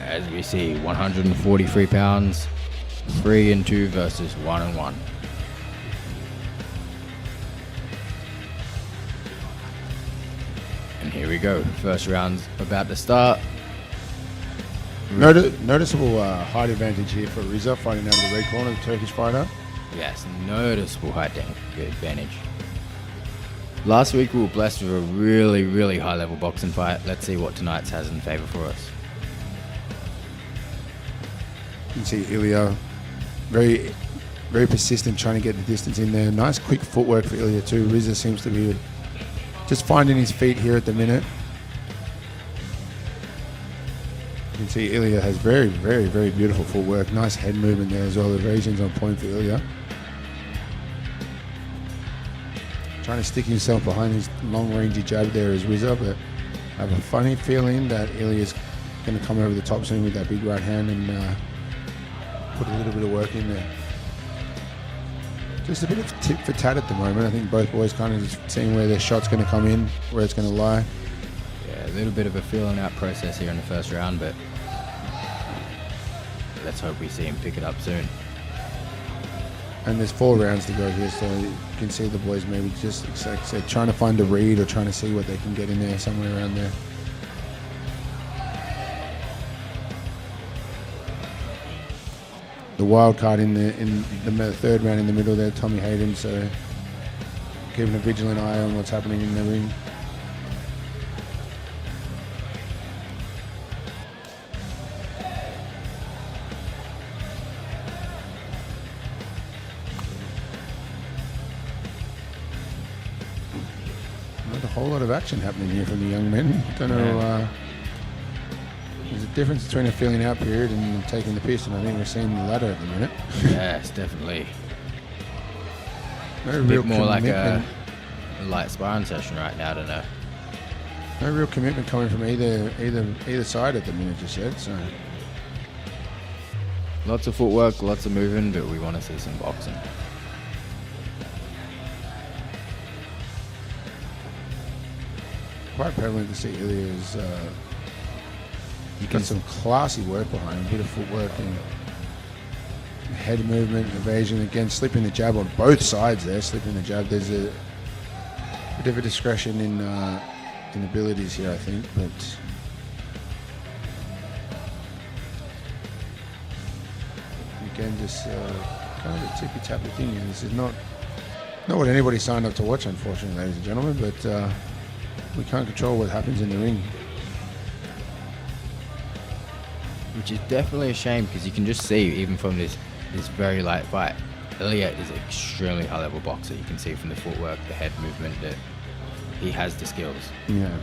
as we see 143 pounds, 3 and 2 versus 1 and 1. And here we go, first round's about to start. Noticeable height advantage here for Riza fighting out of the red corner, the Turkish fighter. Yes, noticeable height advantage. Last week we were blessed with a really high level boxing fight. Let's see what tonight's has in favour for us. You can see Ilia very persistent, trying to get the distance in there. Nice quick footwork for Ilia too. Riza seems to be just finding his feet here at the minute. You can see Ilia has very beautiful footwork. Nice head movement there as well. Evasion's on point for Ilia. Trying to stick himself behind his long-rangey jab there is Riza, but I have a funny feeling that Ilia's going to come over the top soon with that big right hand and put a little bit of work in there. Just a bit of tit for tat at the moment. I think both boys kind of just seeing where their shot's going to come in, where it's going to lie. Yeah, a little bit of a feeling out process here in the first round, but let's hope we see him pick it up soon. And there's 4 rounds to go here, so you can see the boys maybe just, like I said, trying to find a read or trying to see what they can get in there, somewhere around there. The wild card in the third round in the middle there, Tommy Hayden, so keeping a vigilant eye on what's happening in the ring. Not a whole lot of action happening here from the young men. Don't know. There's a difference between a feeling out period and taking the piss, and I think we're seeing the latter at the minute. Yes, definitely. No it's a real bit more commitment. like a light sparring session right now, I don't know. No real commitment coming from either side at the minute just yet. So lots of footwork, lots of moving, but we want to see some boxing. Quite prevalent to see Ilia's got some classy work behind him, a bit of footwork and head movement, evasion. Again, slipping the jab on both sides there, slipping the jab. There's a bit of a discretion in abilities here, I think, but again, just kind of a tippy-tappy thing. This is not what anybody signed up to watch, unfortunately, ladies and gentlemen, but we can't control what happens in the ring. Which is definitely a shame, because you can just see, even from this very light fight, Ilia is an extremely high level boxer. You can see from the footwork, the head movement, that he has the skills. Yeah.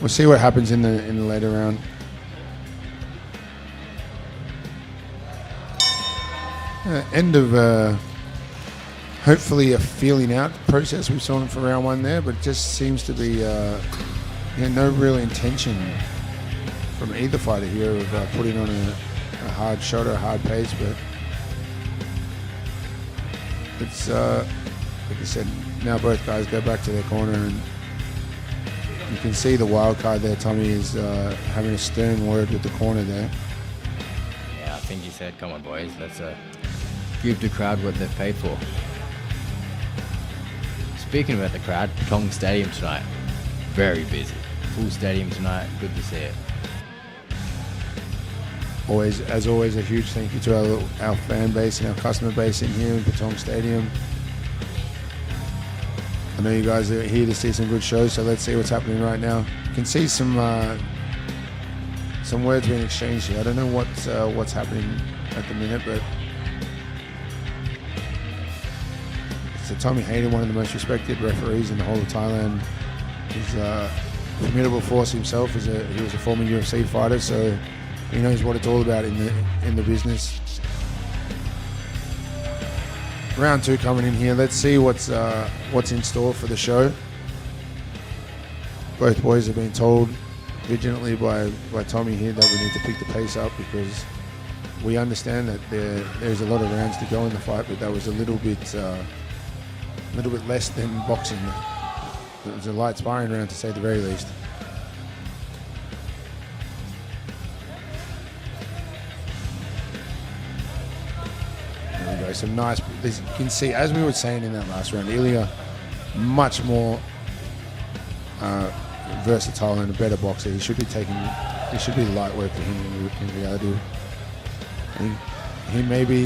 We'll see what happens in the later round. End of hopefully a feeling out process. We saw him for round 1 there, but it just seems to be no real intention from either fighter here of putting on a hard shot or a hard pace, but it's like I said, now both guys go back to their corner, and you can see the wild card there. Tommy is having a stern word with the corner there. Yeah, I think he said, come on boys, let's give the crowd what they've paid for. Speaking about the crowd, Patong Stadium tonight, very busy. Full stadium tonight, good to see it. As always, a huge thank you to our fan base and our customer base in here in Patong Stadium. I know you guys are here to see some good shows, so let's see what's happening right now. You can see some words being exchanged here. I don't know what's happening at the minute, but so Tommy Hayden, one of the most respected referees in the whole of Thailand, he's a formidable force himself. He was a former UFC fighter, so he knows what it's all about in the business. Round 2 coming in here. Let's see what's in store for the show. Both boys have been told vigilantly by Tommy here that we need to pick the pace up, because we understand that there's a lot of rounds to go in the fight, but that was a little bit less than boxing. It was a light sparring round, to say the very least. some nice. You can see, as we were saying in that last round, Ilia much more versatile and a better boxer. He should be light work for him in reality.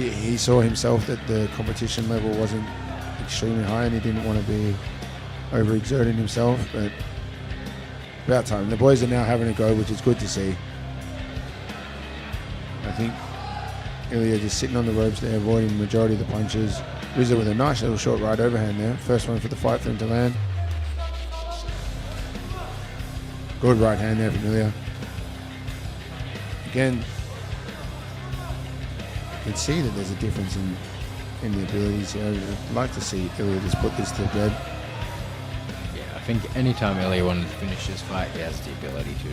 He saw himself that the competition level wasn't extremely high and he didn't want to be overexerting himself, but about time. The boys are now having a go, which is good to see. I think Ilia just sitting on the ropes there, avoiding the majority of the punches. Riza with a nice little short right overhand there. First one for the fight for him to land. Good right hand there from Ilia. Again, you can see that there's a difference in the abilities here. I'd like to see Ilia just put this to bed. Yeah, I think anytime Ilia wanted to finish this fight, he has the ability to.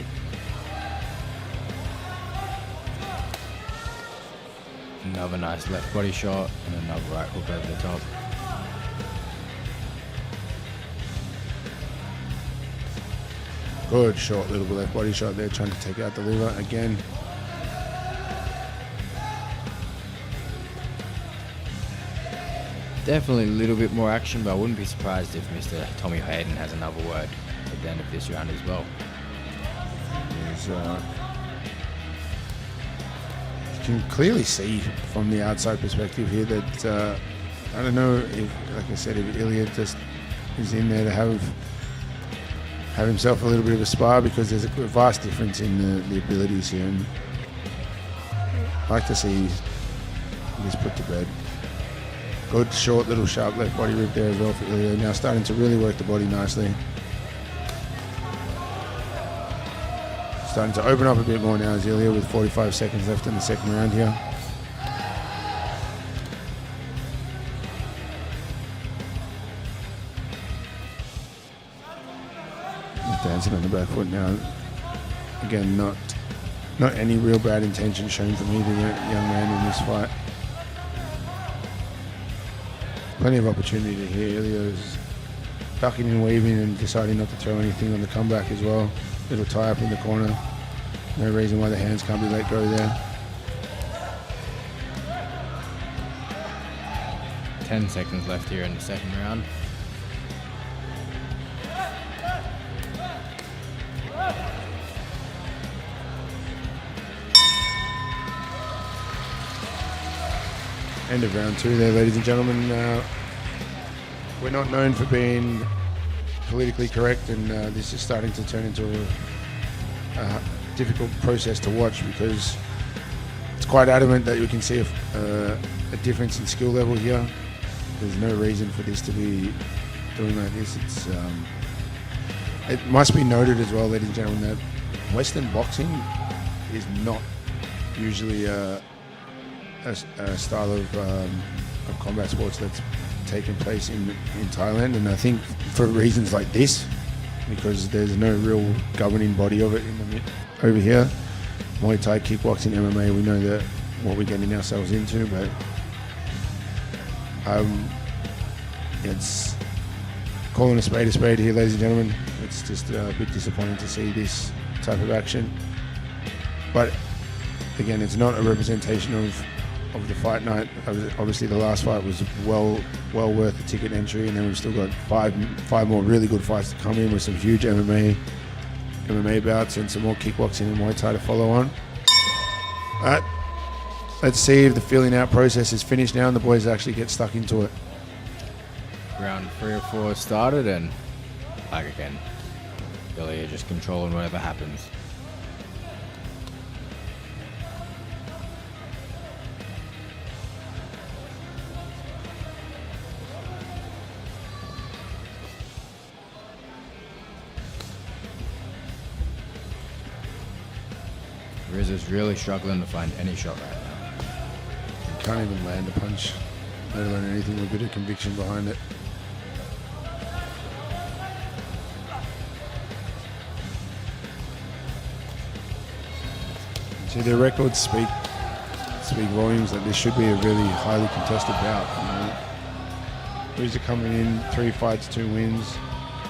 Another nice left body shot and another right hook over the top. Good short little left body shot there, trying to take out the liver again. Definitely a little bit more action, but I wouldn't be surprised if Mr. Tommy Hayden has another word at the end of this round as well. You can clearly see from the outside perspective here that I don't know if, like I said, if Ilia just is in there to have himself a little bit of a spar, because there's a vast difference in the abilities here, and I'd like to see this put to bed. Good short little sharp left body rip there as well for Ilia. Now starting to really work the body nicely. Starting to open up a bit more now as Ilia with 45 seconds left in the second round here. Dancing on the back foot now. Again, not any real bad intention shown from either young man in this fight. Plenty of opportunity here. Ilya's ducking and weaving and deciding not to throw anything on the comeback as well. Little tie up in the corner. No reason why the hands can't be let go there. 10 seconds left here in the second round. End of round two there, ladies and gentlemen. We're not known for being politically correct, and this is starting to turn into a difficult process to watch, because it's quite adamant that we can see a difference in skill level here. There's no reason for this to be doing like this. It must be noted as well, ladies and gentlemen, that Western boxing is not usually a style of combat sports that's taken place in Thailand, and I think for reasons like this, because there's no real governing body of it over here. Muay Thai, kickboxing, MMA, we know that what we're getting ourselves into, but it's calling a spade here, ladies and gentlemen. It's just a bit disappointing to see this type of action, but again, it's not a representation of the fight night. Obviously the last fight was well worth the ticket entry, and then we've still got five more really good fights to come in, with some huge MMA bouts and some more kickboxing and Muay Thai to follow on. Let's see if the feeling out process is finished now and the boys actually get stuck into it. Round 3 or 4 started, and like again, Ilia just controlling whatever happens. Riza's really struggling to find any shot right now. Can't even land a punch, let alone anything with a bit of conviction behind it. See, their records speak volumes that this should be a really highly contested bout. Riza coming in 3 fights, 2 wins,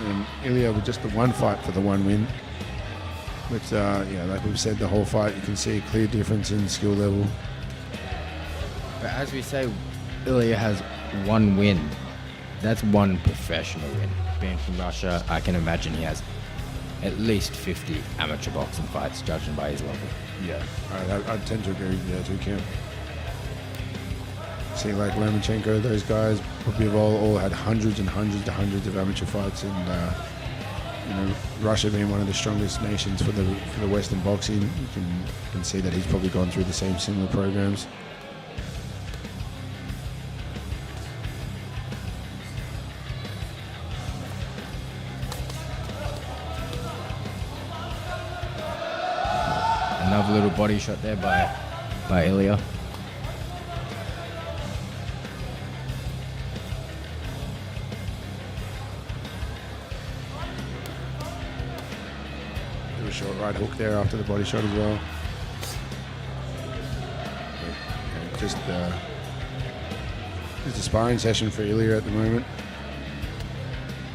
and Ilia with just the 1 fight for the 1 win. But like we've said, the whole fight, you can see a clear difference in skill level. But as we say, Ilia has one win. That's one professional win. Being from Russia, I can imagine he has at least 50 amateur boxing fights, judging by his level. Yeah, I tend to agree with you there too, Kim. See, like Lomachenko, those guys probably have all had hundreds and hundreds of amateur fights, and you know, Russia being one of the strongest nations for the Western boxing, you can see that he's probably gone through the same similar programs. Another little body shot there by Ilia. A short right hook there after the body shot as well. Just a sparring session for Ilia at the moment.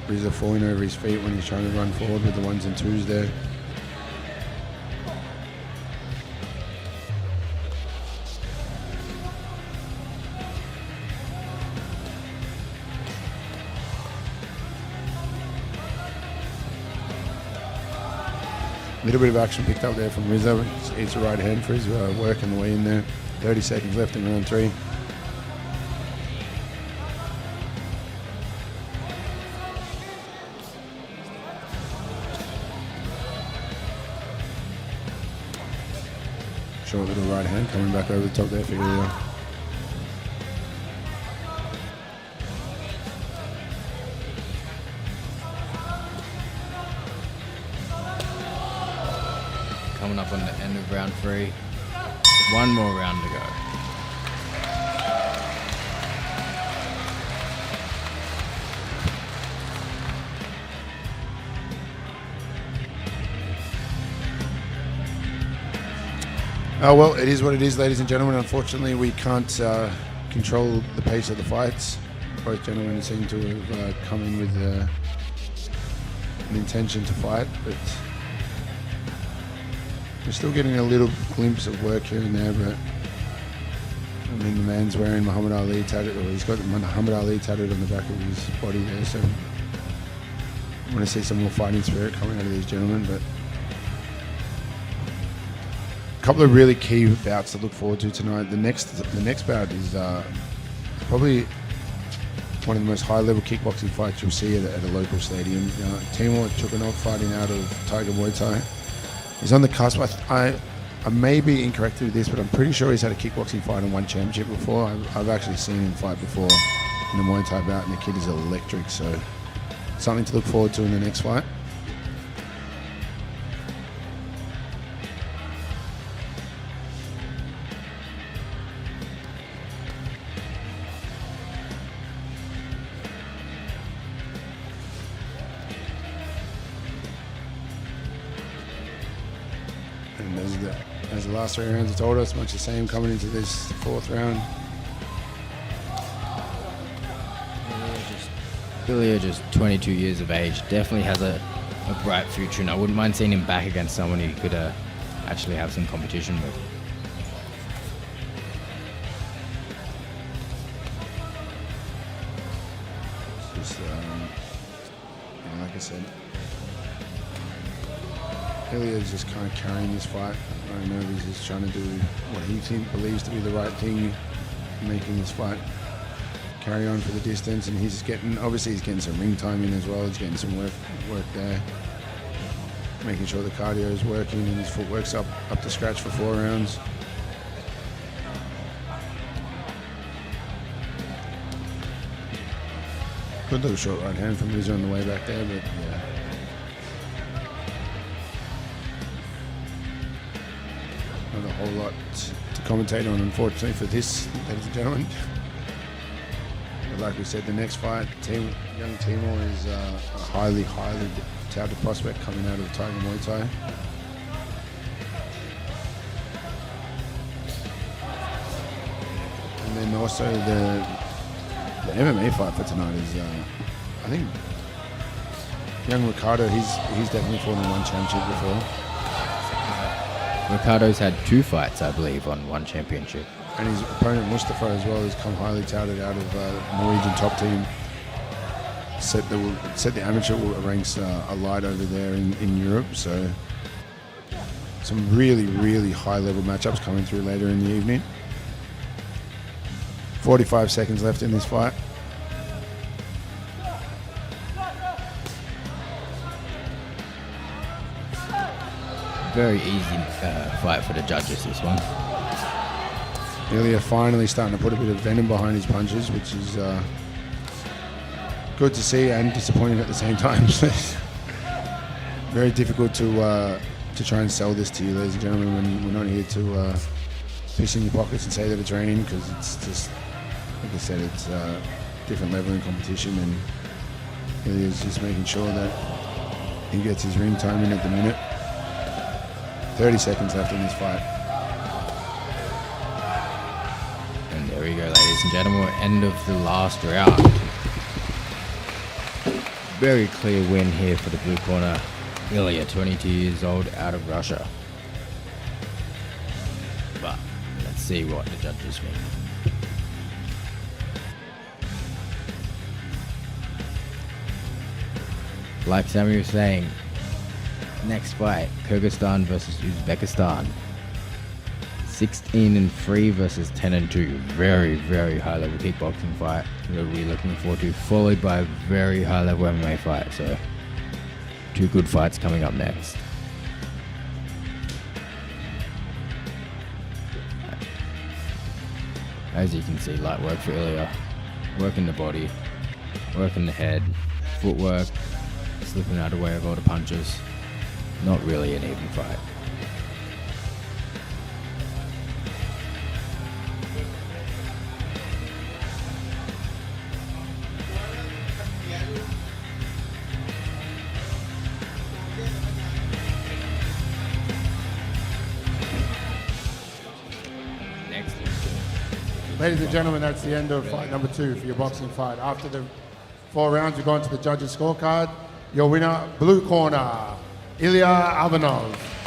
Riza falling over his feet when he's trying to run forward with the ones and twos there. A little bit of action picked up there from Riza. It's a right hand for his work on the way in there. 30 seconds left in round 3. Short little right hand coming back over the top there for Ilia. Coming up on the end of round 3. One more round to go. Oh, well, it is what it is, ladies and gentlemen. Unfortunately, we can't control the pace of the fights. Both gentlemen seem to have come in with an intention to fight, but we're still getting a little glimpse of work here and there. But I mean, the man's wearing Muhammad Ali tattooed, or he's got Muhammad Ali tattooed on the back of his body there. So I want to see some more fighting spirit coming out of these gentlemen. But a couple of really key bouts to look forward to tonight. The next bout is probably one of the most high-level kickboxing fights you'll see at a local stadium. Timur Chukanov fighting out of Tiger Muay Thai. He's on the cusp. I may be incorrect with this, but I'm pretty sure he's had a kickboxing fight and won championship before. I've actually seen him fight before in the Muay Thai bout, and the kid is electric. So something to look forward to in the next fight. And as the last 3 rounds have told us, much the same coming into this 4th round. Ilia just 22 years of age, definitely has a bright future, and I wouldn't mind seeing him back against someone he could actually have some competition with. Just, like I said, Ilia is just kind of carrying this fight. I know he's just trying to do what he believes to be the right thing, making this fight carry on for the distance, and he's getting some ring time in as well. He's getting some work there, making sure the cardio is working and his footwork's up to scratch for 4 rounds. Good little short right hand from Riza on the way back there, but yeah. Not a whole lot to commentate on, unfortunately, for this, ladies and gentlemen. But like we said, the next fight, young Timur is a highly touted prospect coming out of Tiger Muay Thai. And then also the MMA fight for tonight is, I think, young Ricardo. He's definitely fought in one championship before. Ricardo's had 2 fights, I believe, on one championship. and his opponent Mustafa as well has come highly touted out of Norwegian top team. Set the amateur ranks alight over there in Europe. So some really high level matchups coming through later in the evening. 45 seconds left in this fight. Very easy fight for the judges, this one. Ilia finally starting to put a bit of venom behind his punches, which is good to see and disappointing at the same time. Very difficult to try and sell this to you, ladies and gentlemen. We're not here to piss in your pockets and say that it's raining, because it's just, like I said, it's a different level in competition, and Ilia's just making sure that he gets his ring time in at the minute. 30 seconds left in this fight. And there we go, ladies and gentlemen, end of the last round. Very clear win here for the blue corner. Ilia, 22 years old, out of Russia. But let's see what the judges think. Like Sammy was saying, next fight, Kyrgyzstan versus Uzbekistan. 16-3 versus 10-2. Very high level kickboxing fight that we're looking forward to, followed by a very high level MMA fight. So 2 good fights coming up next. As you can see, light work for Ilia. Working the body, working the head, footwork, slipping out of the way of all the punches. Not really an even fight. Next. Ladies and gentlemen, that's the end of fight number 2 for your boxing fight. After the 4 rounds, we've gone to the judges' scorecard. Your winner, blue corner, Ilia Ivanov.